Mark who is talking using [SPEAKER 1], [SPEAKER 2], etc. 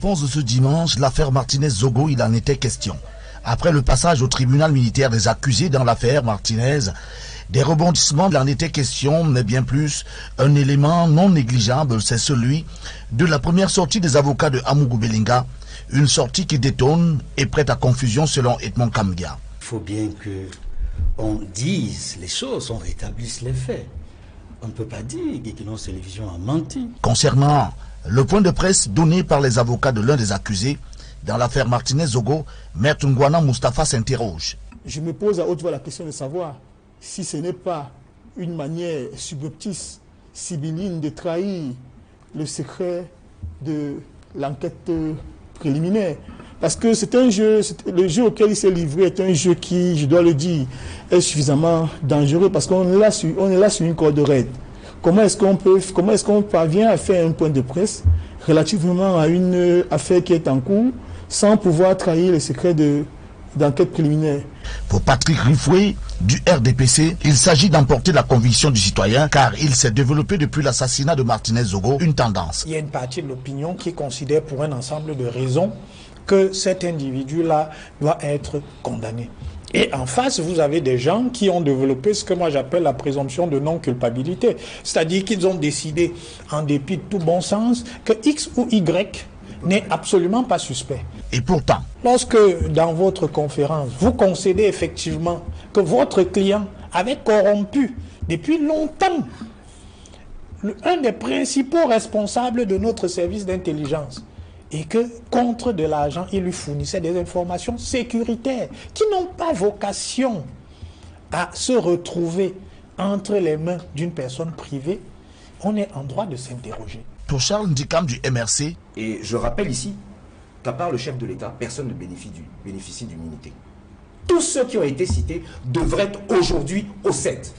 [SPEAKER 1] Réponse de ce dimanche, l'affaire Martinez-Zogo, il en était question. Après le passage au tribunal militaire des accusés dans l'affaire Martinez, des rebondissements, il en était question, mais bien plus, un élément non négligeable, c'est celui de la première sortie des avocats de Amougou Belinga, une sortie qui détonne et prête à confusion selon Edmond Kamgia.
[SPEAKER 2] Il faut bien qu'on dise les choses, on rétablisse les faits. On ne peut pas dire qu'Equinos Télévision a menti.
[SPEAKER 1] Concernant le point de presse donné par les avocats de l'un des accusés dans l'affaire Martinez-Zogo, Maître Ngwana Moustapha s'interroge.
[SPEAKER 3] Je me pose à haute voix la question de savoir si ce n'est pas une manière subreptice, sibylline de trahir le secret de l'enquête préliminaire. Parce que c'est un jeu, le jeu auquel il s'est livré est un jeu qui, je dois le dire, est suffisamment dangereux parce qu'on est là sur une corde raide. Comment est-ce qu'on parvient à faire un point de presse relativement à une affaire qui est en cours sans pouvoir trahir les secrets d'enquête préliminaire?
[SPEAKER 1] Pour Patrick Rifoué du RDPC, il s'agit d'emporter la conviction du citoyen car il s'est développé depuis l'assassinat de Martinez-Zogo une tendance.
[SPEAKER 4] Il y a une partie de l'opinion qui considère pour un ensemble de raisons que cet individu-là doit être condamné. Et en face, vous avez des gens qui ont développé ce que moi j'appelle la présomption de non-culpabilité. C'est-à-dire qu'ils ont décidé, en dépit de tout bon sens, que X ou Y n'est absolument pas suspect.
[SPEAKER 1] Et pourtant,
[SPEAKER 4] lorsque dans votre conférence, vous concédez effectivement que votre client avait corrompu depuis longtemps un des principaux responsables de notre service d'intelligence, et que contre de l'argent, il lui fournissait des informations sécuritaires qui n'ont pas vocation à se retrouver entre les mains d'une personne privée, on est en droit de s'interroger.
[SPEAKER 1] Pour Charles Ndikam du MRC,
[SPEAKER 5] et je rappelle ici qu'à part le chef de l'État, personne ne bénéficie d'immunité. Tous ceux qui ont été cités devraient être aujourd'hui au 7.